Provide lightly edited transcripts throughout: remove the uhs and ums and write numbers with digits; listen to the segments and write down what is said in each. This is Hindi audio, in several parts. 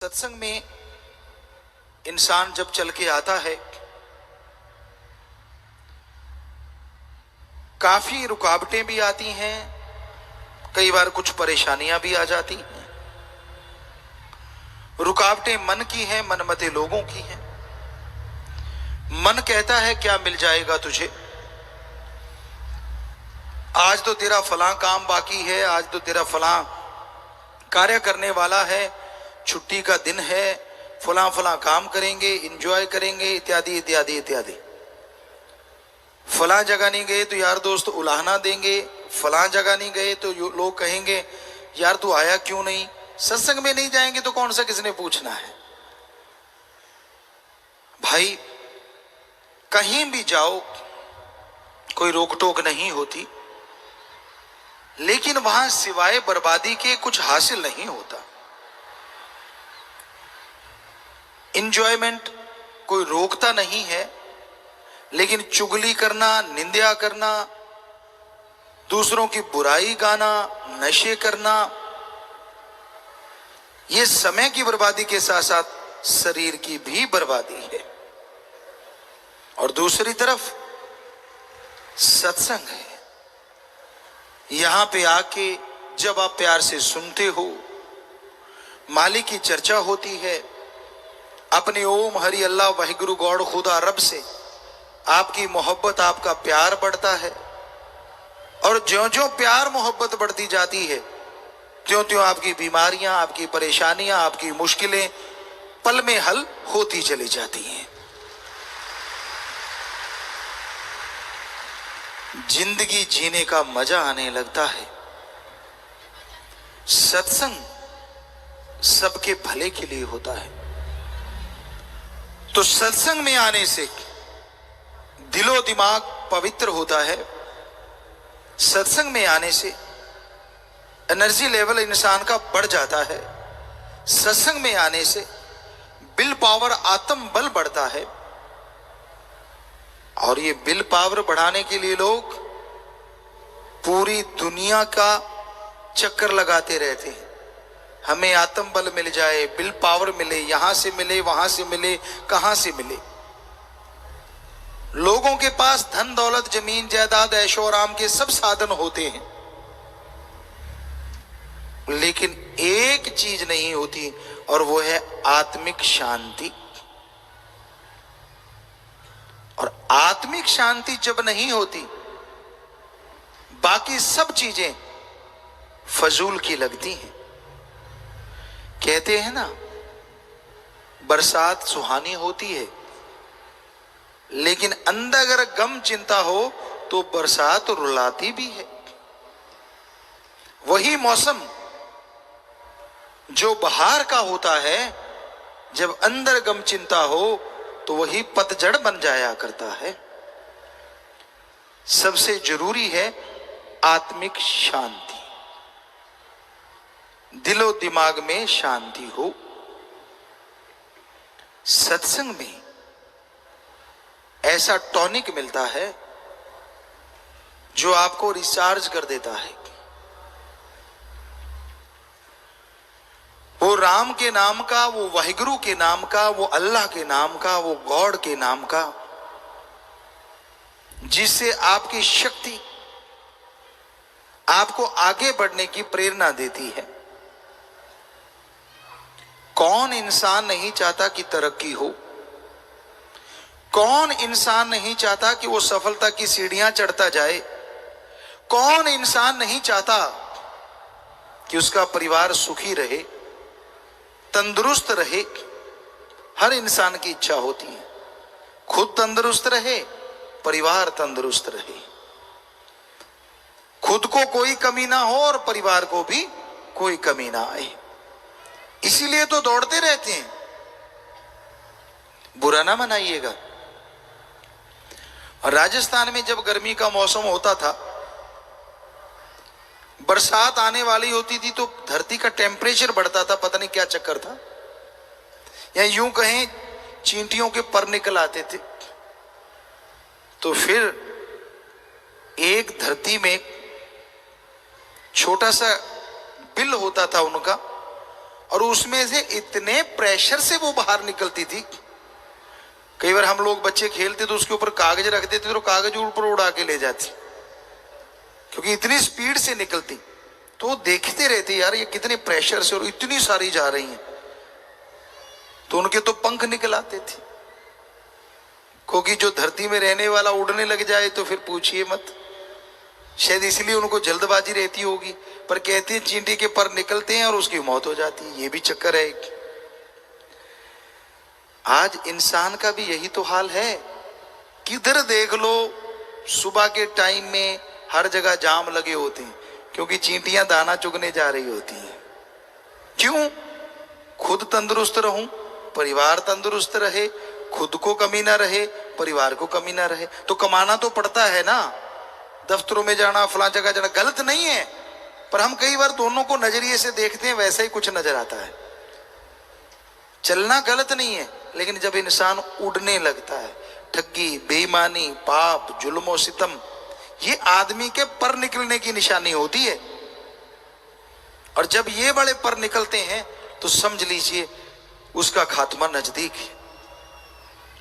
सत्संग में इंसान जब चल के आता है, काफी रुकावटें भी आती हैं, कई बार कुछ परेशानियां भी आ जाती हैं। रुकावटें मन की हैं, मनमते लोगों की हैं। मन कहता है क्या मिल जाएगा तुझे, आज तो तेरा फलां काम बाकी है, आज तो तेरा फलां कार्य करने वाला है, छुट्टी का दिन है, फलां फलां काम करेंगे, एंजॉय करेंगे, इत्यादि इत्यादि इत्यादि। फलां जगह नहीं गए तो यार दोस्त उलाहना देंगे, फलां जगह नहीं गए तो लोग कहेंगे यार तू आया क्यों नहीं, सत्संग में नहीं जाएंगे तो कौन सा किसने पूछना है। भाई कहीं भी जाओ कोई रोक टोक नहीं होती, लेकिन वहां सिवाय बर्बादी के कुछ हासिल नहीं होता। इंजॉयमेंट कोई रोकता नहीं है, लेकिन चुगली करना, निंदा करना, दूसरों की बुराई गाना, नशे करना, यह समय की बर्बादी के साथ साथ शरीर की भी बर्बादी है। और दूसरी तरफ सत्संग है, यहां पे आके जब आप प्यार से सुनते हो, मालिक की चर्चा होती है, अपने ओम हरि अल्लाह वाहिगुरु गॉड खुदा रब से आपकी मोहब्बत, आपका प्यार बढ़ता है। और ज्यों ज्यों प्यार मोहब्बत बढ़ती जाती है, त्यों त्यों आपकी बीमारियां, आपकी परेशानियां, आपकी मुश्किलें पल में हल होती चली जाती हैं। जिंदगी जीने का मजा आने लगता है। सत्संग सबके भले के लिए होता है, तो सत्संग में आने से दिलो दिमाग पवित्र होता है। सत्संग में आने से एनर्जी लेवल इंसान का बढ़ जाता है। सत्संग में आने से विल पावर, आत्म बल बढ़ता है। और ये विल पावर बढ़ाने के लिए लोग पूरी दुनिया का चक्कर लगाते रहते हैं। हमें आत्म बल मिल जाए, विल पावर मिले, यहां से मिले, वहां से मिले, कहां से मिले। लोगों के पास धन दौलत, जमीन जायदाद, ऐशो आराम के सब साधन होते हैं, लेकिन एक चीज नहीं होती, और वो है आत्मिक शांति। और आत्मिक शांति जब नहीं होती, बाकी सब चीजें फजूल की लगती हैं। कहते हैं ना, बरसात सुहानी होती है, लेकिन अंदर अगर गम चिंता हो तो बरसात रुलाती भी है। वही मौसम जो बहार का होता है, जब अंदर गम चिंता हो तो वही पतझड़ बन जाया करता है। सबसे जरूरी है आत्मिक शांति, दिलो दिमाग में शांति हो। सत्संग में ऐसा टॉनिक मिलता है जो आपको रिचार्ज कर देता है। वो राम के नाम का, वो वाहिगुरु के नाम का, वो अल्लाह के नाम का, वो गॉड के नाम का, जिससे आपकी शक्ति आपको आगे बढ़ने की प्रेरणा देती है। कौन इंसान नहीं चाहता कि तरक्की हो? कौन इंसान नहीं चाहता कि वो सफलता की सीढ़ियां चढ़ता जाए? कौन इंसान नहीं चाहता कि उसका परिवार सुखी रहे, तंदुरुस्त रहे? हर इंसान की इच्छा होती है खुद तंदुरुस्त रहे, परिवार तंदुरुस्त रहे, खुद को कोई कमी ना हो और परिवार को भी कोई कमी ना आए। इसीलिए तो दौड़ते रहते हैं। बुरा ना मनाइएगा। राजस्थान में जब गर्मी का मौसम होता था, बरसात आने वाली होती थी तो धरती का टेम्परेचर बढ़ता था, पता नहीं क्या चक्कर था, या यूं कहें चींटियों के पर निकल आते थे। तो फिर एक धरती में छोटा सा बिल होता था उनका, और उसमें से इतने प्रेशर से वो बाहर निकलती थी। कई बार हम लोग बच्चे खेलते तो उसके ऊपर कागज रख देते तो कागज ऊपर उड़ा के ले जाती, क्योंकि इतनी स्पीड से निकलती। तो देखते रहते यार ये कितने प्रेशर से और इतनी सारी जा रही हैं। तो उनके तो पंख निकल आते थे, क्योंकि जो धरती में रहने वाला उड़ने लग जाए तो फिर पूछिए मत। शायद इसलिए उनको जल्दबाजी रहती होगी, पर कहते हैं चींटी के पर निकलते हैं और उसकी मौत हो जाती है। ये भी चक्कर है। आज इंसान का भी यही तो हाल है। किधर देख लो सुबह के टाइम में हर जगह जाम लगे होते हैं, क्योंकि चींटियां दाना चुगने जा रही होती हैं। क्यों? खुद तंदुरुस्त रहूं, परिवार तंदुरुस्त रहे, खुद को कमी ना रहे, परिवार को कमी ना रहे। तो कमाना तो पड़ता है ना, दफ्तरों में जाना, फलां जगह जाना, गलत नहीं है। पर हम कई बार दोनों को नजरिए से देखते हैं, वैसा ही कुछ नजर आता है। चलना गलत नहीं है, लेकिन जब इंसान उड़ने लगता है, ठगी, बेईमानी, पाप, जुल्म और सितम, ये आदमी के पर निकलने की निशानी होती है। और जब ये बड़े पर निकलते हैं तो समझ लीजिए उसका खात्मा नजदीक है।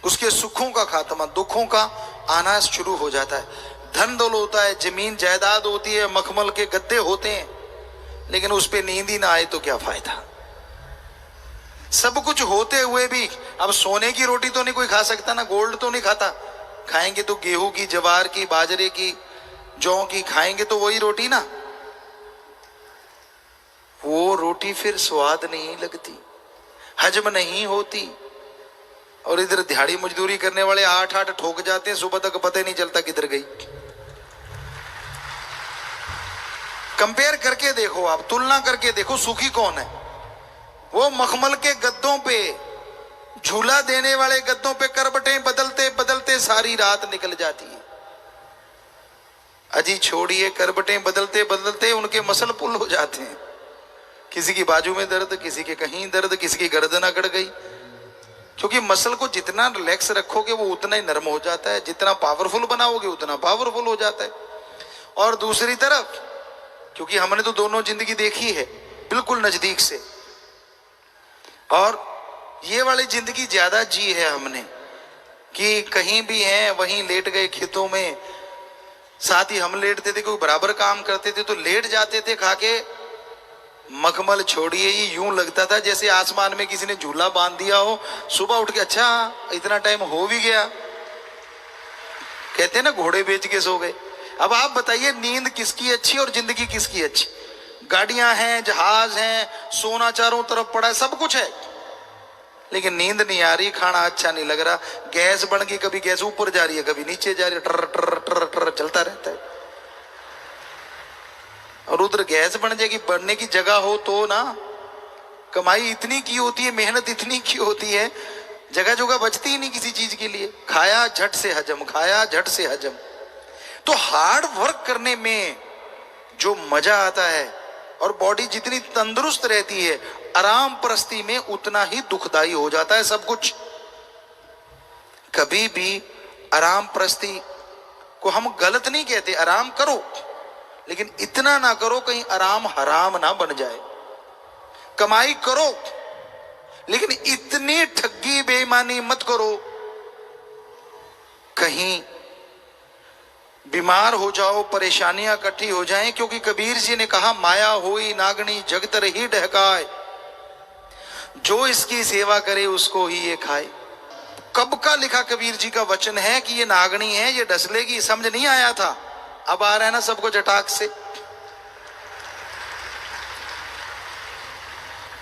उसके सुखों का खात्मा, दुखों का आना शुरू हो जाता है। धन दौलत होता है, जमीन जायदाद होती है, मखमल के गद्दे होते हैं, लेकिन उस पर नींद ही ना आए तो क्या फायदा। सब कुछ होते हुए भी अब सोने की रोटी तो नहीं कोई खा सकता ना, गोल्ड तो नहीं खाता। खाएंगे तो गेहूं की, जवार की, बाजरे की, जौ की खाएंगे तो वही रोटी ना। वो रोटी फिर स्वाद नहीं लगती, हजम नहीं होती। और इधर दिहाड़ी मजदूरी करने वाले 8-8 ठोक जाते हैं, सुबह तक पता ही नहीं चलता किधर गई। कंपेयर करके देखो, आप तुलना करके देखो, सुखी कौन है? वो मखमल के गद्दों पे, झूला देने वाले गद्दों पे करबटें बदलते बदलते सारी रात निकल जाती है। अजी छोड़िए, करबटें बदलते बदलते उनके मसल पुल हो जाते हैं। किसी की बाजू में दर्द, किसी के कहीं दर्द, किसी की गर्दन अकड़ गई। क्योंकि मसल को जितना रिलैक्स रखोगे वो उतना ही नरम हो जाता है, जितना पावरफुल बनाओगे उतना पावरफुल हो जाता है। और दूसरी तरफ, क्योंकि हमने तो दोनों जिंदगी देखी है बिल्कुल नजदीक से, और ये वाली जिंदगी ज्यादा जी है हमने, कि कहीं भी हैं वहीं लेट गए खेतों में। साथ ही हम लेटते थे, कोई बराबर काम करते थे तो लेट जाते थे खा के। मखमल छोड़िए, ये यूं लगता था जैसे आसमान में किसी ने झूला बांध दिया हो। सुबह उठ के अच्छा इतना टाइम हो भी गया, कहते हैं ना घोड़े बेच के सो गए। अब आप बताइए नींद किसकी अच्छी और जिंदगी किसकी अच्छी? गाड़ियां हैं, जहाज हैं, सोना चारों तरफ पड़ा है, सब कुछ है, लेकिन नींद नहीं आ रही, खाना अच्छा नहीं लग रहा। गैस बन गई, कभी गैस ऊपर जा रही है, कभी नीचे जा रही है, टर टर टर टर चलता रहता है। और उधर गैस बन जाएगी, बढ़ने की जगह हो तो ना। कमाई इतनी की होती है, मेहनत इतनी की होती है, जगह जगह बचती ही नहीं किसी चीज के लिए। खाया झट से हजम, खाया झट से हजम। तो हार्ड वर्क करने में जो मजा आता है और बॉडी जितनी तंदुरुस्त रहती है, आराम परस्ती में उतना ही दुखदाई हो जाता है सब कुछ। कभी भी आराम परस्ती को हम गलत नहीं कहते, आराम करो, लेकिन इतना ना करो कहीं आराम हराम ना बन जाए। कमाई करो, लेकिन इतनी ठगी बेईमानी मत करो कहीं बीमार हो जाओ, परेशानियां इकट्ठी हो जाएं। क्योंकि कबीर जी ने कहा, माया होई नागनी जगतर ही डहकाए, जो इसकी सेवा करे उसको ही ये खाए। कब का लिखा कबीर जी का वचन है कि ये नागनी है, ये डसलेगी, समझ नहीं आया था, अब आ रहा है ना सबको चटाक से।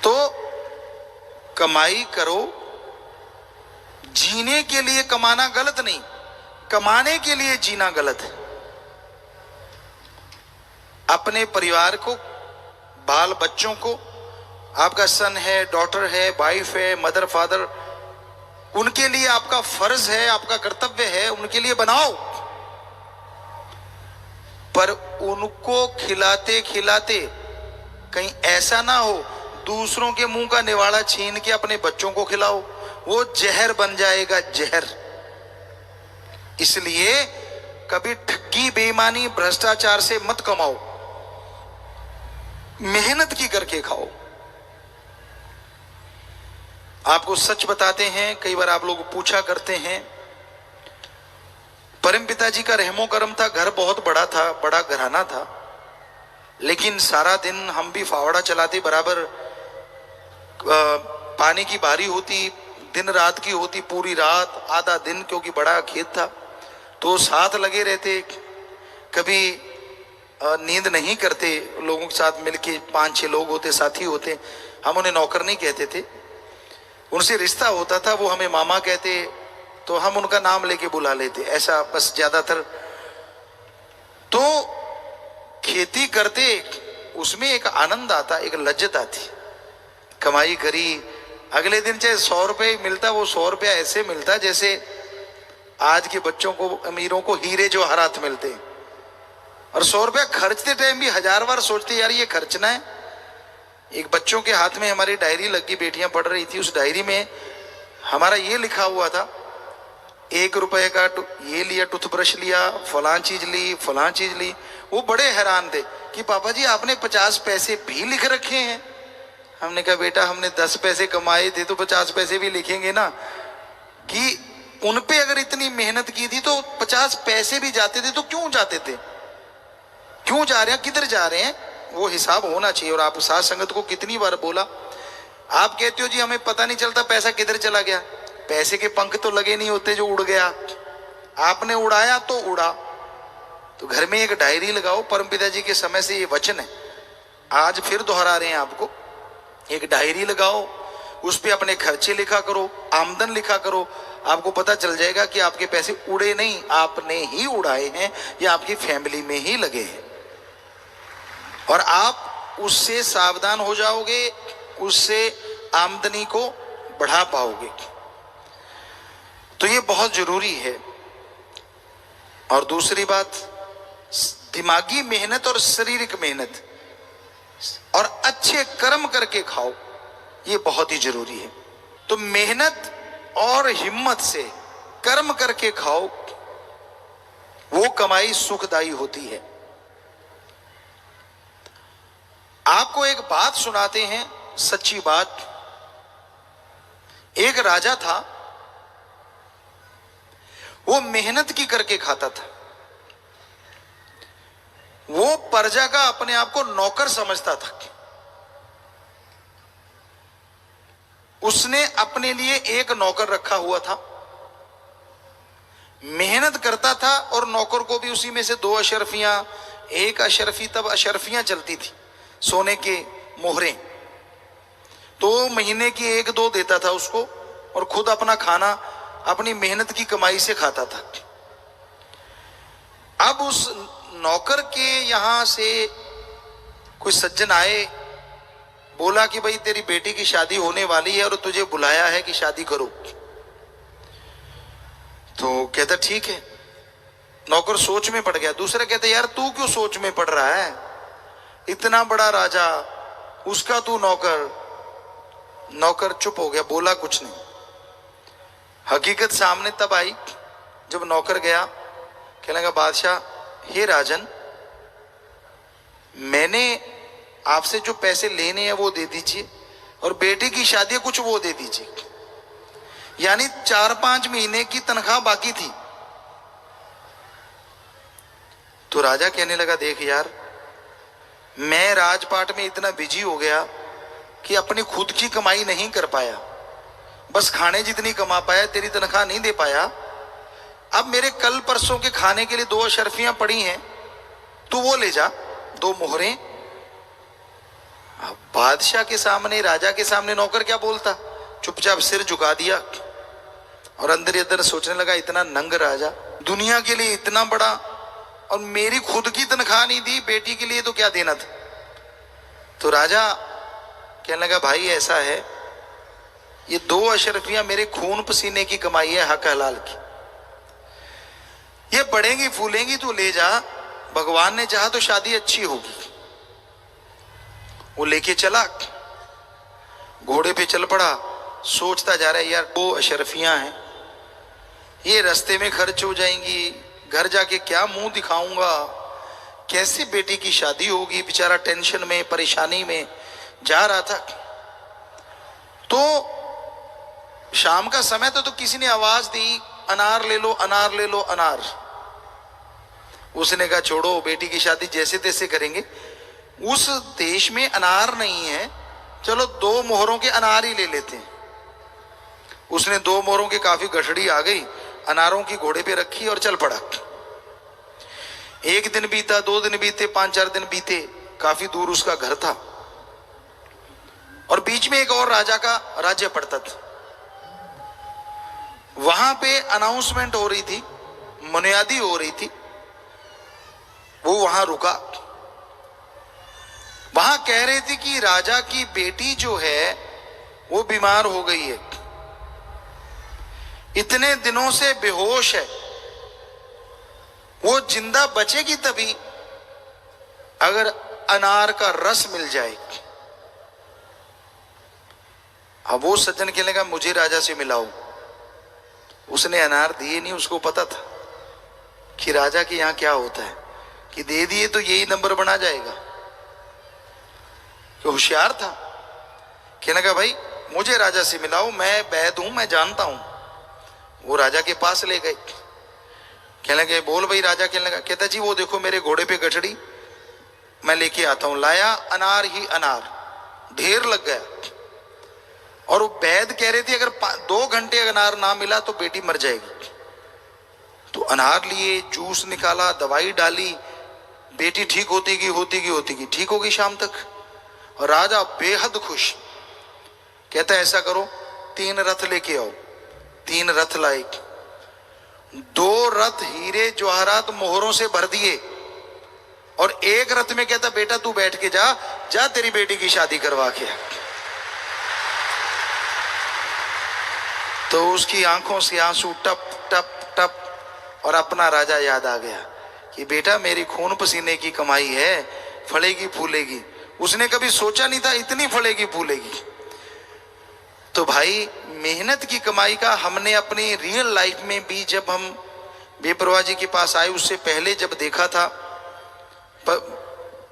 तो कमाई करो, जीने के लिए कमाना गलत नहीं, कमाने के लिए जीना गलत है। अपने परिवार को, बाल बच्चों को, आपका सन है, डॉटर है, वाइफ है, मदर फादर, उनके लिए आपका फर्ज है, आपका कर्तव्य है, उनके लिए बनाओ। पर उनको खिलाते खिलाते कहीं ऐसा ना हो दूसरों के मुंह का निवाड़ा छीन के अपने बच्चों को खिलाओ, वो जहर बन जाएगा, जहर। इसलिए कभी ठगी, बेईमानी, भ्रष्टाचार से मत कमाओ, मेहनत की करके खाओ। आपको सच बताते हैं, कई बार आप लोग पूछा करते हैं। परम पिताजी का रहमो करम था, घर बहुत बड़ा था, बड़ा घराना था, लेकिन सारा दिन हम भी फावड़ा चलाते बराबर। पानी की बारी होती, दिन रात की होती, पूरी रात आधा दिन, क्योंकि बड़ा खेत था तो साथ लगे रहते। कभी नींद नहीं करते, लोगों के साथ मिलके 5-6 लोग होते, साथी होते। हम उन्हें नौकर नहीं कहते थे, उनसे रिश्ता होता था, वो हमें मामा कहते तो हम उनका नाम लेके बुला लेते, ऐसा बस ज्यादातर। तो खेती करते, उसमें एक आनंद आता, एक लज्जत आती। कमाई करी, अगले दिन चाहे 100 रुपये मिलता, वो 100 रुपया ऐसे मिलता जैसे आज के बच्चों को, अमीरों को हीरे जो हरात मिलते। और 100 रुपया खर्चते टाइम भी 1000 बार सोचते यार ये खर्चना है। एक बच्चों के हाथ में हमारी डायरी लगी, बेटियां पढ़ रही थी, उस डायरी में हमारा ये लिखा हुआ था, 1 रुपए का ये लिया, टूथब्रश लिया, फलां चीज ली, फलां चीज ली। वो बड़े हैरान थे कि पापा जी आपने 50 पैसे भी लिख रखे हैं। हमने कहा बेटा हमने 10 पैसे कमाए थे तो 50 पैसे भी लिखेंगे ना, कि उन पे अगर इतनी मेहनत की थी तो 50 पैसे भी जाते थे तो क्यों जाते थे, क्यों जा रहे हैं, किधर जा रहे हैं, वो हिसाब होना चाहिए। और आप साथ संगत को कितनी बार बोला, आप कहते हो जी हमें पता नहीं चलता पैसा किधर चला गया। पैसे के पंख तो लगे नहीं होते जो उड़ गया, आपने उड़ाया तो उड़ा। तो घर में एक डायरी लगाओ, परमपिता जी के समय से ये वचन है, आज फिर दोहरा रहे हैं आपको। एक डायरी लगाओ, उस पे अपने खर्चे लिखा करो, आमदन लिखा करो, आपको पता चल जाएगा कि आपके पैसे उड़े नहीं, आपने ही उड़ाए हैं या आपकी फैमिली में ही लगे हैं। और आप उससे सावधान हो जाओगे, उससे आमदनी को बढ़ा पाओगे। तो ये बहुत जरूरी है। और दूसरी बात, दिमागी मेहनत और शारीरिक मेहनत और अच्छे कर्म करके खाओ, ये बहुत ही जरूरी है। तो मेहनत और हिम्मत से कर्म करके खाओ, वो कमाई सुखदायी होती है। आपको एक बात सुनाते हैं, सच्ची बात। एक राजा था, वो मेहनत की करके खाता था। वो प्रजा का अपने आप को नौकर समझता था। उसने अपने लिए एक नौकर रखा हुआ था, मेहनत करता था, और नौकर को भी उसी में से 2 अशरफियां, 1 अशरफी, तब अशरफियां चलती थी, सोने के मोहरे, तो महीने की 1-2 देता था उसको, और खुद अपना खाना अपनी मेहनत की कमाई से खाता था। अब उस नौकर के यहां से कोई सज्जन आए, बोला कि भाई तेरी बेटी की शादी होने वाली है और तुझे बुलाया है कि शादी करो। तो कहता ठीक है। नौकर सोच में पड़ गया। दूसरा कहता यार तू क्यों सोच में पड़ रहा है, इतना बड़ा राजा, उसका तू नौकर। नौकर चुप हो गया, बोला कुछ नहीं। हकीकत सामने तब आई जब नौकर गया, कहने लगा बादशाह, हे राजन, मैंने आपसे जो पैसे लेने हैं वो दे दीजिए, और बेटी की शादी है कुछ वो दे दीजिए। यानी 4-5 महीने की तनख्वाह बाकी थी। तो राजा कहने लगा देख यार, मैं राजपाट में इतना बिजी हो गया कि अपनी खुद की कमाई नहीं कर पाया, बस खाने जितनी कमा पाया, तेरी तनख्वाह नहीं दे पाया। अब मेरे कल परसों के खाने के लिए 2 अशरफियां पड़ी हैं, तू वो ले जा, 2 मोहरें। अब बादशाह के सामने, राजा के सामने नौकर क्या बोलता, चुपचाप सिर झुका दिया और अंदर ही अंदर सोचने लगा इतना नंग राजा, दुनिया के लिए इतना बड़ा, और मेरी खुद की तनख्वाह नहीं दी, बेटी के लिए तो क्या देना था। तो राजा कहने लगा भाई ऐसा है, ये 2 अशरफियां मेरे खून पसीने की कमाई है, हक हलाल की, ये बढ़ेंगी फूलेंगी, तू ले जा, भगवान ने चाहा तो शादी अच्छी होगी। वो लेके चला, घोड़े पे चल पड़ा, सोचता जा रहा है यार 2 अशरफियां हैं, ये रास्ते में खर्च हो जाएंगी, घर जाके क्या मुंह दिखाऊंगा, कैसे बेटी की शादी होगी। बेचारा टेंशन में, परेशानी में जा रहा था। तो शाम का समय तो किसी ने आवाज दी, अनार ले लो, अनार ले लो, अनार। उसने कहा छोड़ो, बेटी की शादी जैसे तैसे करेंगे। उस देश में अनार नहीं है, चलो 2 मोहरों के अनार ही ले लेते हैं। उसने 2 मोहरों की काफी गठड़ी आ गई, अनारों की घोड़े पे रखी और चल पड़ा। 1 दिन बीता, 2 दिन बीते, 5-4 दिन बीते। काफी दूर उसका घर था और बीच में एक और राजा का राज्य पड़ता था। वहां पे अनाउंसमेंट हो रही थी, मुनियादी हो रही थी। वो वहां रुका। वहां कह रहे थे कि राजा की बेटी जो है वो बीमार हो गई है, इतने दिनों से बेहोश है, वो जिंदा बचेगी तभी अगर अनार का रस मिल जाए। अब वो सज्जन कहने लगा मुझे राजा से मिलाओ। उसने अनार दिए नहीं, उसको पता था कि राजा के यहां क्या होता है कि दे दिए तो यही नंबर बना जाएगा। कि होशियार था। कहने लगा भाई मुझे राजा से मिलाओ, मैं वैद हूं, मैं जानता हूं। वो राजा के पास ले गए। कहने लगे बोल भाई राजा। कहने लगा, कहता जी वो देखो मेरे घोड़े पे गठड़ी, मैं लेके आता हूं। लाया, अनार ही अनार, ढेर लग गया। और वो वैद कह रहे थे अगर 2 घंटे अनार ना मिला तो बेटी मर जाएगी। तो अनार लिए, जूस निकाला, दवाई डाली, बेटी ठीक होती ठीक होगी शाम तक। और राजा बेहद खुश। कहता है ऐसा करो 3 रथ लेके आओ। 3 रथ लाए, 2 रथ हीरे जवाहरात मोहरों से भर दिए और 1 रथ में कहता बेटा तू बैठ के जा, जा तेरी बेटी की शादी करवा के। तो उसकी आंखों से आंसू टप टप टप, और अपना राजा याद आ गया कि बेटा मेरी खून पसीने की कमाई है, फलेगी फूलेगी। उसने कभी सोचा नहीं था इतनी फलेगी फूलेगी। तो भाई मेहनत की कमाई का हमने अपनी रियल लाइफ में भी, जब हम बेपरवाह जी के पास आए उससे पहले जब देखा था,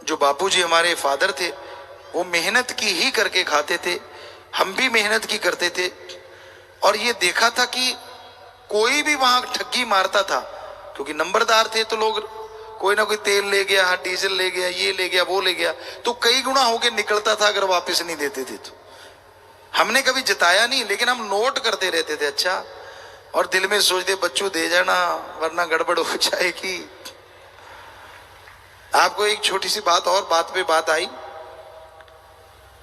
जो बापूजी हमारे फादर थे वो मेहनत की ही करके खाते थे, हम भी मेहनत की करते थे। और ये देखा था कि कोई भी वहां ठगी मारता था, क्योंकि नंबरदार थे तो लोग कोई ना कोई तेल ले गया, डीजल ले गया, ये ले गया, वो ले गया, तो कई गुना होके निकलता था अगर वापस नहीं देते थे तो। हमने कभी जिताया नहीं, लेकिन हम नोट करते रहते थे अच्छा, और दिल में सोचते बच्चों दे जाना वरना गड़बड़ हो जाएगी। आपको एक छोटी सी बात और, बात पे बात आई।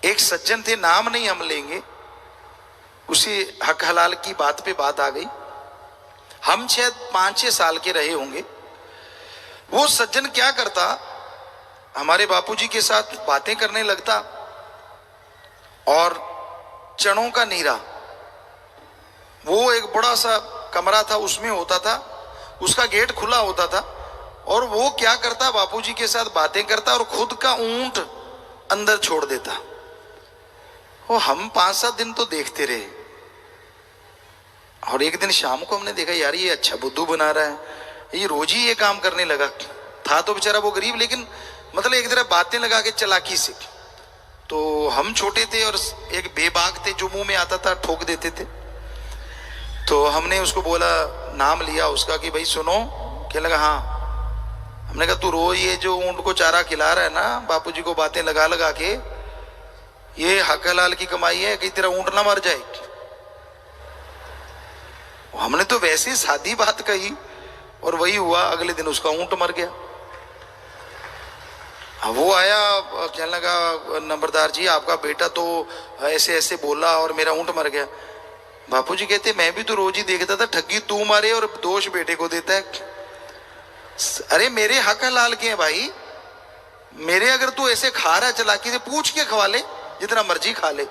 एक सज्जन थे, नाम नहीं हम लेंगे, उसी हक हलाल की बात पे बात आ गई। हम शायद 5-6 साल के रहे होंगे। वो सज्जन क्या करता, हमारे बापूजी के साथ बातें करने लगता और चनों का नीरा, वो एक बड़ा सा कमरा था उसमें होता था, उसका गेट खुला होता था, और वो क्या करता बापूजी के साथ बातें करता और खुद का ऊंट अंदर छोड़ देता। वो हम 5-7 दिन तो देखते रहे, और एक दिन शाम को हमने देखा यार ये अच्छा बुद्धू बना रहा है, ये रोज ही ये काम करने लगा। था तो बेचारा वो गरीब, लेकिन मतलब एक तरह बातें लगा के चालाकी से। तो हम छोटे थे और एक बेबाक थे, जो मुंह में आता था ठोक देते थे। तो हमने उसको बोला, नाम लिया उसका कि भाई सुनो। क्या लगा हाँ। हमने कहा तू रोज ये जो ऊंट को चारा खिला रहा है ना, बापूजी को बातें लगा लगा के, ये हक हलाल की कमाई है, कहीं तेरा ऊंट ना मर जाए। हमने तो वैसे ही सादी बात कही और वही हुआ, अगले दिन उसका ऊंट मर गया। वो आया, कहने लगा नंबरदार जी आपका बेटा तो ऐसे ऐसे बोला और मेरा ऊंट मर गया। बापूजी कहते मैं भी तो रोज ही देखता था, ठगी तू मारे और दोष बेटे को देता है। अरे मेरे हक हलाल के हैं भाई, मेरे अगर तू ऐसे खा रहा है चालाकी से, पूछ के खवा ले, जितना मर्जी खा ले।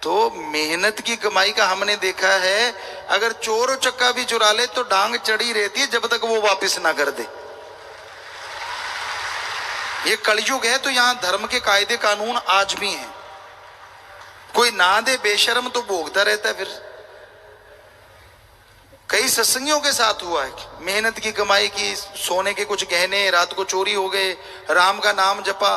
तो मेहनत की कमाई का हमने देखा है, अगर चोर और चक्का भी चुरा ले तो डांग चढ़ी रहती है जब तक वो वापस ना कर दे। ये कलयुग है, तो यहां धर्म के कायदे कानून आज भी हैं। कोई ना दे बेशर्म तो भोगता रहता है। फिर कई सत्संगियों के साथ हुआ है, मेहनत की कमाई की, सोने के कुछ गहने, रात को चोरी हो गए, राम का नाम जपा,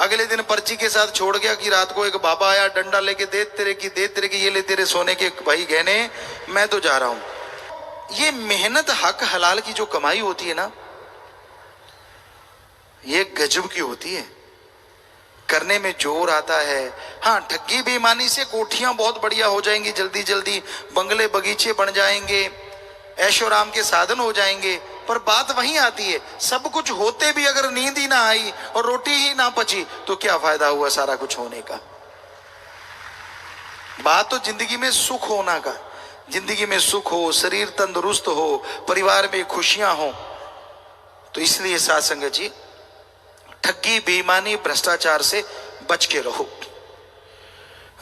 अगले दिन पर्ची के साथ छोड़ गया कि रात को एक बाबा आया, डंडा लेके दे तेरे की, ये ले तेरे सोने के भाई गहने, मैं तो जा रहा हूं। ये मेहनत हक हलाल की जो कमाई होती है ना, ये गजब की होती है, करने में जोर आता है। हाँ, ठगी बेईमानी से कोठियां बहुत बढ़िया हो जाएंगी, जल्दी जल्दी बंगले बगीचे बन जाएंगे, ऐशो आराम के साधन हो जाएंगे, पर बात वहीं आती है, सब कुछ होते भी अगर नींद ही ना आई और रोटी ही ना पची तो क्या फायदा हुआ सारा कुछ होने का। बात तो जिंदगी में सुख होना का, जिंदगी में सुख हो, शरीर तंदुरुस्त हो, परिवार में खुशियां हो। तो इसलिए साथ संगत जी, ठगी बेईमानी भ्रष्टाचार से बच के रहो,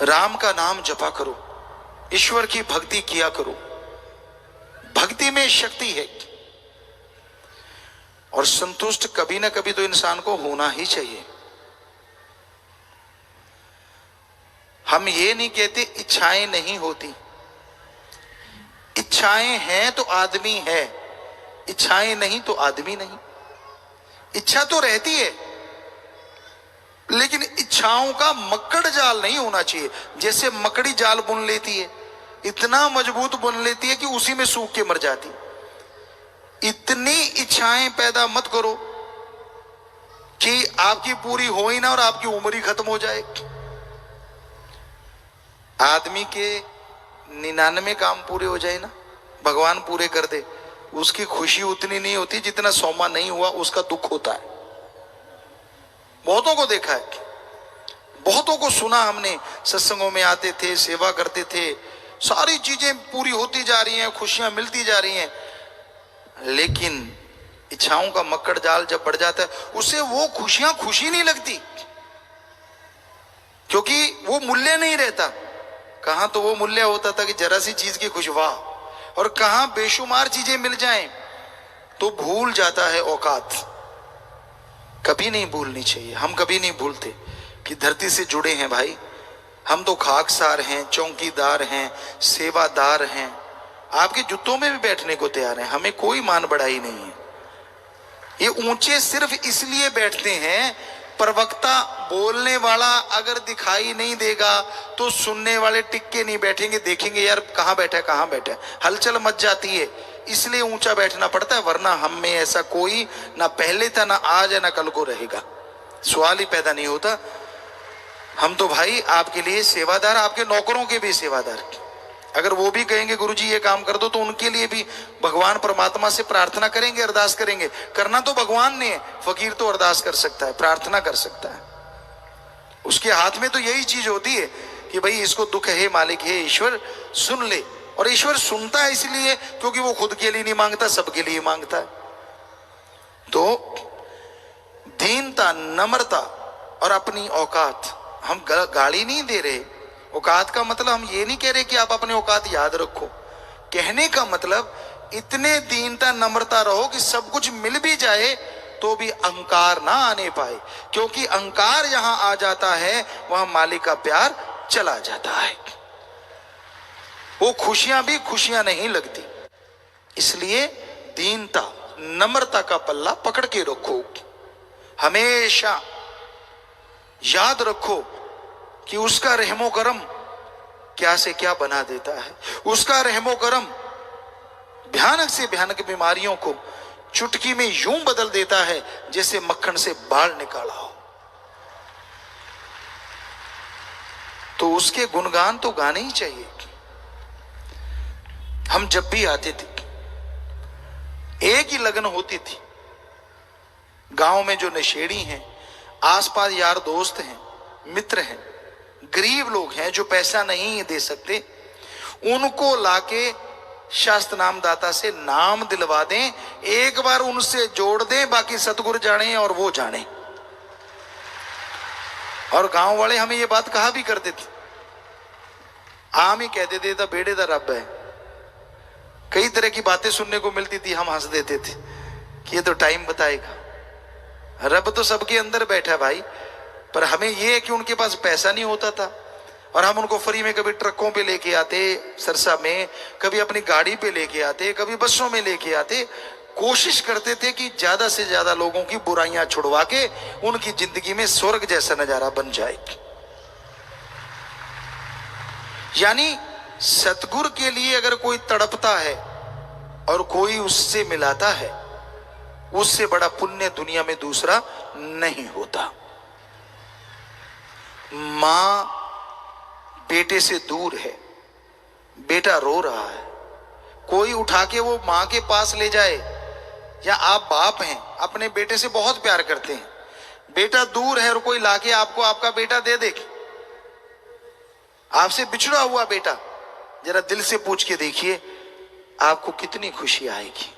राम का नाम जपा करो, ईश्वर की भक्ति किया करो, भक्ति में शक्ति है, और संतुष्ट कभी ना कभी तो इंसान को होना ही चाहिए। हम ये नहीं कहते इच्छाएं नहीं होती, इच्छाएं हैं तो आदमी है, इच्छाएं नहीं तो आदमी नहीं। इच्छा तो रहती है, लेकिन इच्छाओं का मकड़ जाल नहीं होना चाहिए। जैसे मकड़ी जाल बुन लेती है, इतना मजबूत बुन लेती है कि उसी में सूख के मर जाती। इतनी इच्छाएं पैदा मत करो कि आपकी पूरी हो ही ना और आपकी उम्र ही खत्म हो जाए। आदमी के 99 काम पूरे हो जाए ना, भगवान पूरे कर दे, उसकी खुशी उतनी नहीं होती जितना 100वां नहीं हुआ उसका दुख होता है। बहुतों को देखा है, बहुतों को सुना हमने, सत्संगों में आते थे, सेवा करते थे, सारी चीजें पूरी होती जा रही हैं, खुशियां मिलती जा रही हैं, लेकिन इच्छाओं का मकड़ जाल जब बढ़ जाता है, उसे वो खुशियां खुशी नहीं लगती, क्योंकि वो मूल्य नहीं रहता। कहां तो वो मूल्य होता था कि जरा सी चीज की खुश वाह, और कहां बेशुमार चीजें मिल जाएं तो भूल जाता है औकात। कभी नहीं भूलनी चाहिए, हम कभी नहीं भूलते कि धरती से जुड़े हैं भाई, हम तो खाकसार हैं, चौकीदार हैं, सेवादार हैं, आपके जूतों में भी बैठने को तैयार हैं, हमें कोई मान बढ़ाई नहीं है। ये ऊंचे सिर्फ इसलिए बैठते हैं, प्रवक्ता बोलने वाला अगर दिखाई नहीं देगा तो सुनने वाले टिक के नहीं बैठेंगे, देखेंगे यार कहां बैठा है कहां बैठा है, हलचल मच जाती है, इसलिए ऊंचा बैठना पड़ता है। वरना हम में ऐसा कोई ना पहले था, ना आज है, ना कल को रहेगा, सवाल ही पैदा नहीं होता। हम तो भाई आपके लिए सेवादार, आपके नौकरों के भी सेवादार। अगर वो भी कहेंगे गुरुजी ये काम कर दो तो उनके लिए भी भगवान परमात्मा से प्रार्थना करेंगे, अरदास करेंगे। करना तो भगवान ने, फकीर तो अरदास कर सकता है, प्रार्थना कर सकता है, उसके हाथ में तो यही चीज होती है कि भाई इसको दुख है मालिक है ईश्वर सुन ले। और ईश्वर सुनता है इसलिए क्योंकि वो खुद के लिए नहीं मांगता, सबके लिए मांगता है। तो दीनता, नम्रता और अपनी औकात, हम गाली नहीं दे रहे। औकात का मतलब हम ये नहीं कह रहे कि आप अपने औकात याद रखो, कहने का मतलब इतने दीनता नम्रता रहो कि सब कुछ मिल भी जाए तो भी अहंकार ना आने पाए, क्योंकि अहंकार यहां आ जाता है वहां मालिक का प्यार चला जाता है, वो खुशियां भी खुशियां नहीं लगती। इसलिए दीनता नम्रता का पल्ला पकड़ के रखो, हमेशा याद रखो कि उसका रहमो करम क्या से क्या बना देता है। उसका रहमो करम भयानक से भयानक बीमारियों को चुटकी में यूं बदल देता है जैसे मक्खन से बाल निकाला हो। तो उसके गुणगान तो गाने ही चाहिए। हम जब भी आते थे, एक ही लगन होती थी, गांव में जो नशेड़ी हैं, आसपास यार दोस्त हैं, मित्र हैं, गरीब लोग हैं जो पैसा नहीं दे सकते, उनको लाके शास्त्र नामदाता से नाम दिलवा दें, एक बार उनसे जोड़ दें, बाकी सतगुरु जाने और वो जाने। और गांव वाले हमें ये बात कहा भी करते थे, आम ही कहते थे बेड़े दा रब है। कई तरह की बातें सुनने को मिलती थी, हम हंस देते थे कि ये तो टाइम बताएगा, रब तो सबके अंदर बैठा है भाई। पर हमें यह है कि उनके पास पैसा नहीं होता था और हम उनको फ्री में कभी ट्रकों पे लेके आते सरसा में, कभी अपनी गाड़ी पे लेके आते, कभी बसों में लेके आते, कोशिश करते थे कि ज्यादा से ज्यादा लोगों की बुराइयां छुड़वा के उनकी जिंदगी में स्वर्ग जैसा नजारा बन जाए। यानी सतगुरु के लिए अगर कोई तड़पता है और कोई उससे मिलाता है, उससे बड़ा पुण्य दुनिया में दूसरा नहीं होता। मां बेटे से दूर है, बेटा रो रहा है, कोई उठा के वो मां के पास ले जाए, या आप बाप हैं अपने बेटे से बहुत प्यार करते हैं, बेटा दूर है और कोई लाके आपको आपका बेटा दे दे, आपसे बिछड़ा हुआ बेटा, जरा दिल से पूछ के देखिए आपको कितनी खुशी आएगी।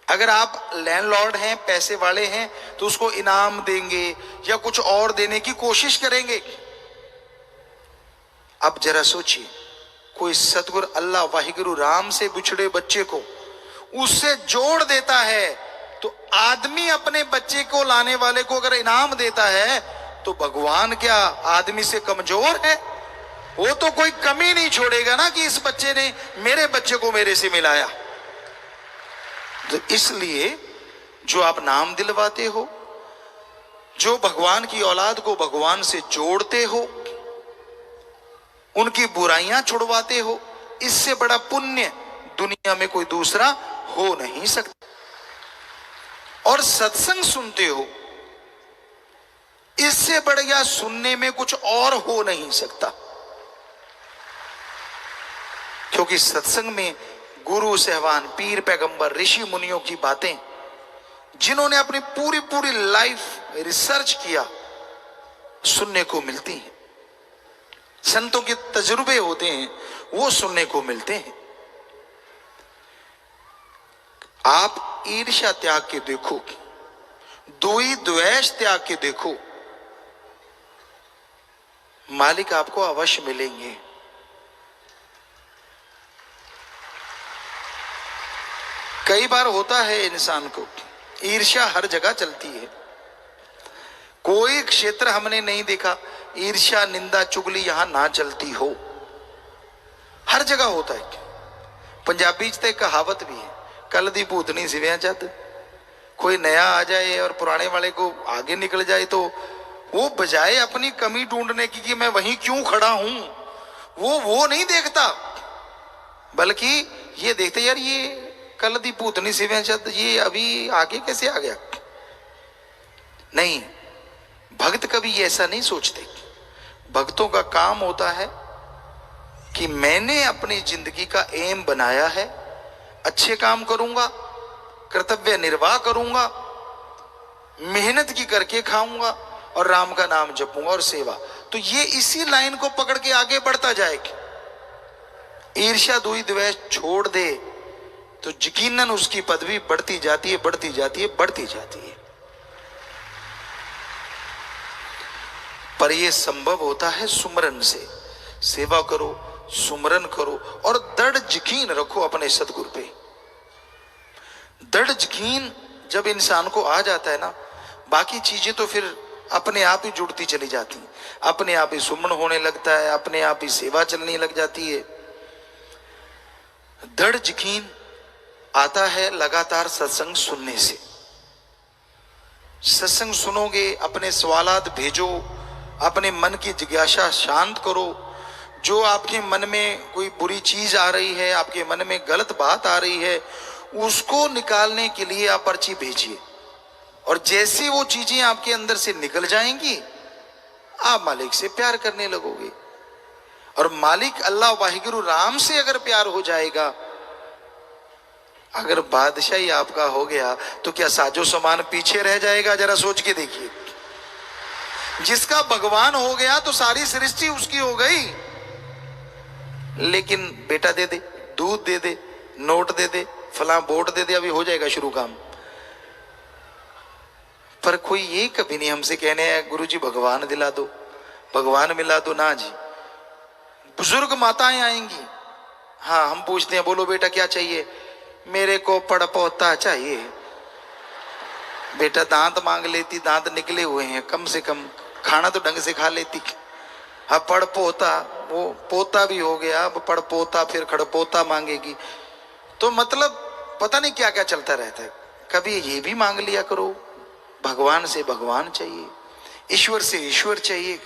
अगर आप लैंडलॉर्ड हैं, पैसे वाले हैं, तो उसको इनाम देंगे या कुछ और देने की कोशिश करेंगे। अब जरा सोचिए, कोई सतगुरु अल्लाह वाहिगुरु राम से बिछड़े बच्चे को उससे जोड़ देता है, तो आदमी अपने बच्चे को लाने वाले को अगर इनाम देता है, तो भगवान क्या आदमी से कमजोर है? वो तो कोई कमी नहीं छोड़ेगा ना कि इस बच्चे ने मेरे बच्चे को मेरे से मिलाया। तो इसलिए जो आप नाम दिलवाते हो, जो भगवान की औलाद को भगवान से जोड़ते हो, उनकी बुराइयां छुड़वाते हो, इससे बड़ा पुण्य दुनिया में कोई दूसरा हो नहीं सकता। और सत्संग सुनते हो, इससे बढ़िया सुनने में कुछ और हो नहीं सकता। क्योंकि सत्संग में गुरु सहवान, पीर पैगंबर, ऋषि मुनियों की बातें, जिन्होंने अपनी पूरी पूरी लाइफ रिसर्च किया, सुनने को मिलती हैं। संतों के तजुर्बे होते हैं, वो सुनने को मिलते हैं। आप ईर्ष्या त्याग के देखो, द्वेष द्वेष त्याग के देखो, मालिक आपको अवश्य मिलेंगे। कई बार होता है इंसान को ईर्ष्या, हर जगह चलती है। कोई क्षेत्र हमने नहीं देखा ईर्ष्या, निंदा, चुगली यहां ना चलती हो, हर जगह होता है। पंजाबी च कहावत भी है, कल दी भूतनी सिविया जद। कोई नया आ जाए और पुराने वाले को आगे निकल जाए, तो वो बजाय अपनी कमी ढूंढने की कि मैं वहीं क्यों खड़ा हूं, वो नहीं देखता, बल्कि ये देखते यार ये कल दी भूतनी सिविया जद, ये अभी आगे कैसे आ गया। नहीं, भक्त कभी ऐसा नहीं सोचते। भक्तों का काम होता है कि मैंने अपनी जिंदगी का एम बनाया है, अच्छे काम करूंगा, कर्तव्य निर्वाह करूंगा, मेहनत की करके खाऊंगा और राम का नाम जपूंगा और सेवा। तो ये इसी लाइन को पकड़ के आगे बढ़ता जाएगा। ईर्ष्या द्वेष द्वेष छोड़ दे तो यकीनन उसकी पदवी बढ़ती जाती है, बढ़ती जाती है, बढ़ती जाती है। पर यह संभव होता है सुमरन से। सेवा करो, सुमरन करो और दृढ़ यकीन रखो अपने सतगुरु पे। दृढ़ यकीन जब इंसान को आ जाता है ना, बाकी चीजें तो फिर अपने आप ही जुड़ती चली जाती हैं, अपने आप ही सुमन होने लगता है, अपने आप ही सेवा चलने लग जाती है। दृढ़ यकीन आता है लगातार सत्संग सुनने से। सत्संग सुनोगे, अपने सवालात भेजो, अपने मन की जिज्ञासा शांत करो। जो आपके मन में कोई बुरी चीज आ रही है, आपके मन में गलत बात आ रही है, उसको निकालने के लिए आप पर्ची भेजिए, और जैसे वो चीजें आपके अंदर से निकल जाएंगी, आप मालिक से प्यार करने लगोगे। और मालिक अल्लाह वाहिगुरु राम से अगर प्यार हो जाएगा, अगर बादशाही आपका हो गया, तो क्या साजो सामान पीछे रह जाएगा? जरा सोच के देखिए। जिसका भगवान हो गया तो सारी सृष्टि उसकी हो गई। लेकिन बेटा दे दे, दूध दे दे, नोट दे दे, फला वोट दे दे, अभी हो जाएगा शुरू काम। पर कोई ये कभी नहीं हमसे कहने है गुरु जी भगवान दिला दो, भगवान मिला दो। ना जी, बुजुर्ग माताएं आएंगी, हाँ हम पूछते हैं बोलो बेटा क्या चाहिए? मेरे को पड़ पोता चाहिए। बेटा दांत मांग लेती, दांत निकले हुए हैं, कम से कम खाना तो ढंग से खा लेती। हाँ पड़ पोता, वो पोता भी हो गया, अब पड़ पोता, फिर खड़ पोता मांगेगी। तो मतलब पता नहीं क्या क्या चलता रहता है। कभी ये भी मांग लिया करो, भगवान से भगवान चाहिए, ईश्वर से ईश्वर चाहिए।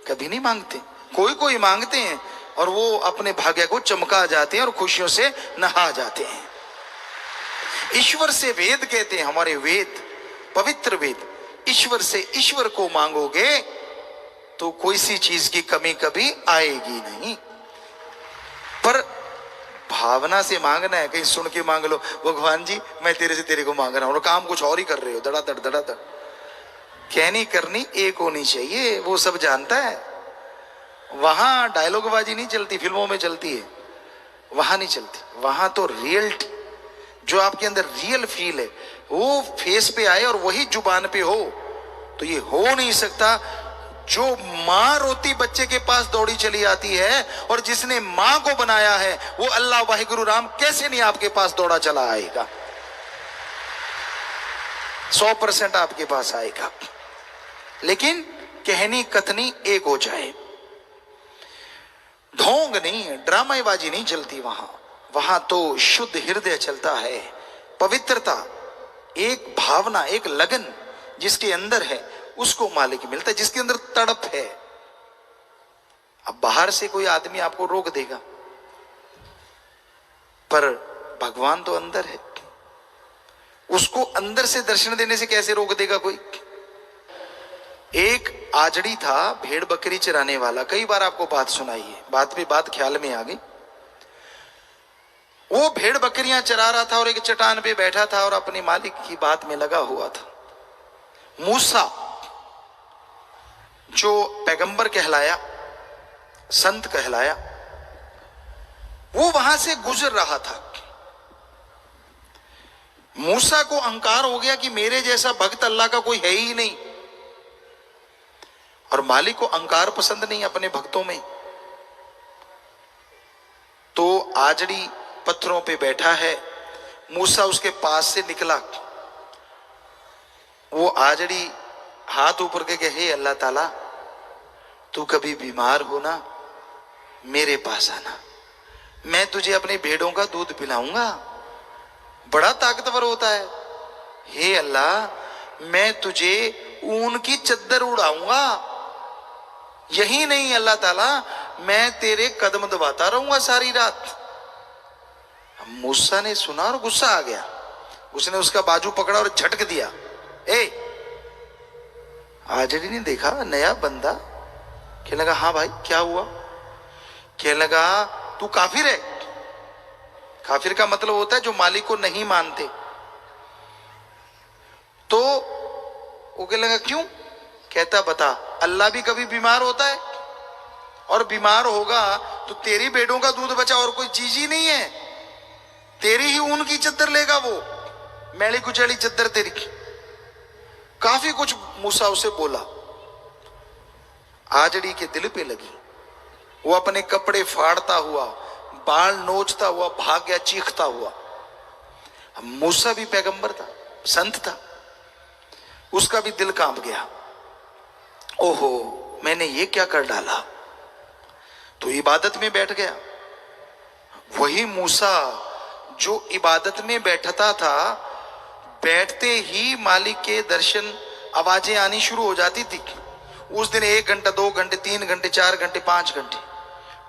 कभी नहीं मांगते। कोई कोई मांगते हैं और वो अपने भाग्य को चमका जाते हैं और खुशियों से नहा जाते हैं। ईश्वर से वेद कहते हैं, हमारे वेद, पवित्र वेद। ईश्वर से ईश्वर को मांगोगे तो कोई सी चीज की कमी कभी आएगी नहीं। पर भावना से मांगना है, कहीं सुन के मांग लो, भगवान जी मैं तेरे से तेरे को मांग रहा हूं, और काम कुछ और ही कर रहे हो, धड़ाधड़ धड़ाधड़। कहनी करनी एक होनी चाहिए, वो सब जानता है। वहां डायलॉगबाजी नहीं चलती, फिल्मों में चलती है, वहां नहीं चलती। वहां तो रियल, जो आपके अंदर रियल फील है वो फेस पे आए और वही जुबान पे हो। तो ये हो नहीं सकता। जो मां रोती बच्चे के पास दौड़ी चली आती है, और जिसने मां को बनाया है वो अल्लाह वाहिगुरु राम कैसे नहीं आपके पास दौड़ा चला आएगा? 100% आपके पास आएगा। लेकिन कहनी कथनी एक हो जाए, ढोंग नहीं, ड्रामेबाजी नहीं चलती वहां। वहां तो शुद्ध हृदय चलता है, पवित्रता, एक भावना, एक लगन जिसके अंदर है उसको मालिक मिलता है, जिसके अंदर तड़प है। अब बाहर से कोई आदमी आपको रोक देगा, पर भगवान तो अंदर है, उसको अंदर से दर्शन देने से कैसे रोक देगा कोई? एक आजड़ी था, भेड़ बकरी चराने वाला, कई बार आपको बात सुनाई है, बात पे बात ख्याल में आ गई। वो भेड़ बकरियां चरा रहा था और एक चट्टान पे बैठा था और अपने मालिक की बात में लगा हुआ था। मूसा जो पैगंबर कहलाया, संत कहलाया, वो वहां से गुजर रहा था। मूसा को अहंकार हो गया कि मेरे जैसा भक्त अल्लाह का कोई है ही नहीं, और मालिक को अहंकार पसंद नहीं अपने भक्तों में। तो आजड़ी पत्थरों पे बैठा है, मूसा उसके पास से निकला। वो आजड़ी हाथ ऊपर के हे अल्लाह ताला, तू कभी बीमार हो ना, मेरे पास आना, मैं तुझे अपनी भेड़ों का दूध पिलाऊंगा। बड़ा ताकतवर होता है। हे अल्लाह, मैं तुझे ऊन की चद्दर उड़ाऊंगा। यही नहीं अल्लाह ताला, मैं तेरे कदम दबाता रहूंगा सारी रात। मूसा ने सुना और गुस्सा आ गया। उसने उसका बाजू पकड़ा और झटक दिया। आजड़ी ने देखा नया बंदा, कहने लगा हाँ भाई क्या हुआ? कहने लगा तू काफिर है। काफिर का मतलब होता है जो मालिक को नहीं मानते। तो वो कहने लगा क्यों? कहता बता, अल्लाह भी कभी बीमार होता है? और बीमार होगा तो तेरी भेड़ों का दूध बचा और कोई चीज ही नहीं है, तेरी ही ऊन की चद्दर लेगा वो, मैली कुचैली चद्दर तेरी। काफी कुछ मूसा उसे बोला। आजड़ी के दिल पे लगी। वो अपने कपड़े फाड़ता हुआ, बाल नोचता हुआ भाग गया, चीखता हुआ। मूसा भी पैगंबर था, संत था, उसका भी दिल कांप गया। ओहो, मैंने ये क्या कर डाला? तो इबादत में बैठ गया। वही मूसा जो इबादत में बैठता था, बैठते ही मालिक के दर्शन, आवाजें आनी शुरू हो जाती थी। उस दिन 1 घंटा, 2 घंटे, 3 घंटे, 4 घंटे, 5 घंटे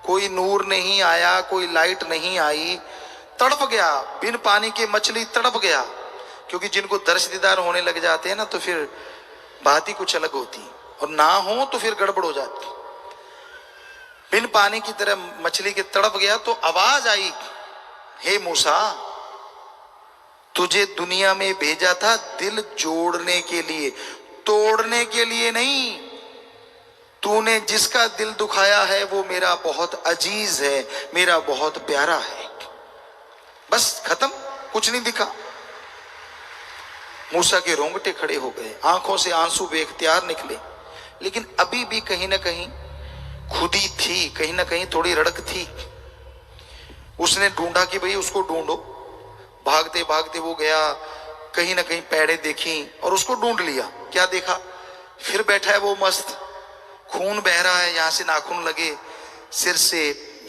कोई नूर नहीं आया, कोई लाइट नहीं आई। तड़प गया, बिन पानी के मछली तड़प गया। क्योंकि जिनको दर्श दीदार होने लग जाते हैं ना, तो फिर बात ही कुछ अलग होती, और ना हो तो फिर गड़बड़ हो जाती। बिन पानी की तरह मछली के तड़प गया। तो आवाज आई, हे मूसा, तुझे दुनिया में भेजा था दिल जोड़ने के लिए, तोड़ने के लिए नहीं। तूने जिसका दिल दुखाया है वो मेरा बहुत अजीज है, मेरा बहुत प्यारा है। बस खत्म, कुछ नहीं दिखा। मूसा के रोंगटे खड़े हो गए, आंखों से आंसू बेख्तियार निकले। लेकिन अभी भी कहीं ना कहीं खुदी थी, कहीं ना कहीं थोड़ी रड़क थी। उसने ढूंढा कि भाई उसको ढूंढो। भागते भागते वो गया, कहीं ना कहीं पैड़े देखी और उसको ढूंढ लिया। क्या देखा? फिर बैठा है वो मस्त, खून बह रहा है, यहां से नाखून लगे, सिर से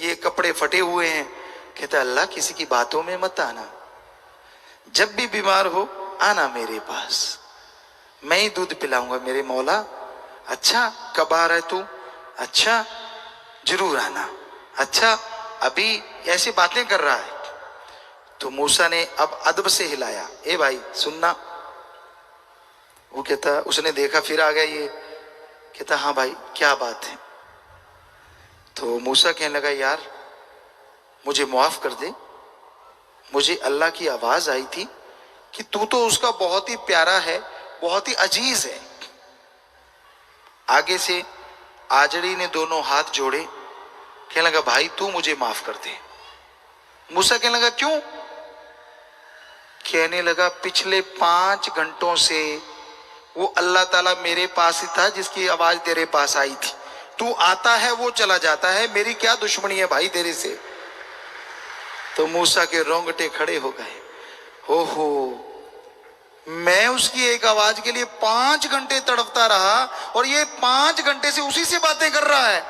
ये कपड़े फटे हुए हैं। कहता अल्लाह किसी की बातों में मत आना, जब भी बीमार हो आना मेरे पास, मैं ही दूध पिलाऊंगा मेरे मौला। अच्छा कब आ रहा है तू? अच्छा जरूर आना। अच्छा अभी ऐसी बातें कर रहा है? तो मूसा ने अब अदब से हिलाया, ए भाई सुनना। वो कहता, उसने देखा फिर आ गया ये, कहता हाँ भाई क्या बात है? तो मूसा कहने लगा, यार मुझे माफ कर दे, मुझे अल्लाह की आवाज आई थी कि तू तो उसका बहुत ही प्यारा है, बहुत ही अजीज है। आगे से आजड़ी ने दोनों हाथ जोड़े, कहने लगा भाई तू मुझे माफ कर दे। मूसा कहने लगा क्यों? कहने लगा पिछले 5 घंटों से वो अल्लाह ताला मेरे पास ही था जिसकी आवाज तेरे पास आई थी। तू आता है वो चला जाता है, मेरी क्या दुश्मनी है भाई तेरे से? तो मूसा के रोंगटे खड़े हो गए। ओहो, मैं उसकी एक आवाज के लिए 5 घंटे तड़पता रहा और ये 5 घंटे से उसी से बातें कर रहा है।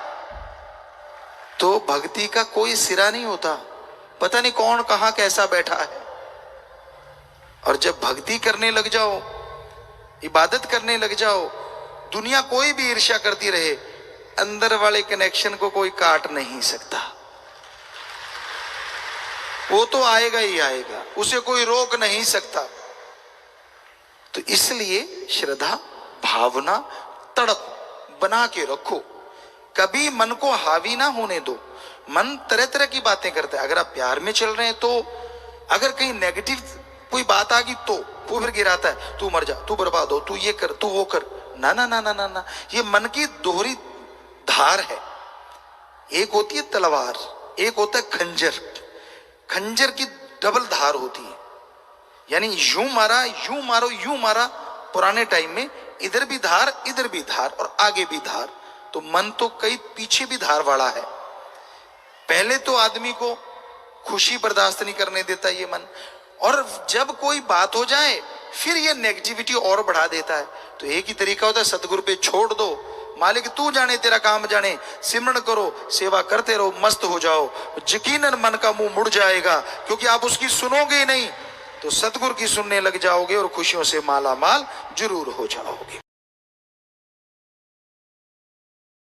तो भक्ति का कोई सिरा नहीं होता, पता नहीं कौन कहां कैसा बैठा है। और जब भक्ति करने लग जाओ, इबादत करने लग जाओ, दुनिया कोई भी ईर्ष्या करती रहे, अंदर वाले कनेक्शन को कोई काट नहीं सकता। वो तो आएगा ही आएगा, उसे कोई रोक नहीं सकता। तो इसलिए श्रद्धा, भावना, तड़प बना के रखो, कभी मन को हावी ना होने दो। मन तरह तरह की बातें करता है। अगर आप प्यार में चल रहे हैं तो अगर कहीं नेगेटिव कोई बात आ गई तो वो फिर गिराता है, तू मर जा, तू बर्बाद हो, तू ये कर, तू वो कर। ना ना ना ना ना ना, ये मन की दोहरी धार है। एक होती है तलवार, एक होता है खंजर। खंजर की डबल धार होती है, यानी यूं मारा, यूं मारो, यूं मारा। पुराने टाइम में इधर भी धार, इधर भी धार और आगे भी धार। तो मन तो कई पीछे भी धार वाला है। पहले तो आदमी को खुशी बर्दाश्त नहीं करने देता ये मन, और जब कोई बात हो जाए फिर ये नेगेटिविटी और बढ़ा देता है। तो एक ही तरीका होता है, सतगुरु पे छोड़ दो, मालिक तू जाने तेरा काम जाने, सिमरन करो, सेवा करते रहो, मस्त हो जाओ। यकीनन मन का मुंह मुड़ जाएगा, क्योंकि आप उसकी सुनोगे ही नहीं तो सतगुरु की सुनने लग जाओगे और खुशियों से माला माल जरूर हो जाओगे।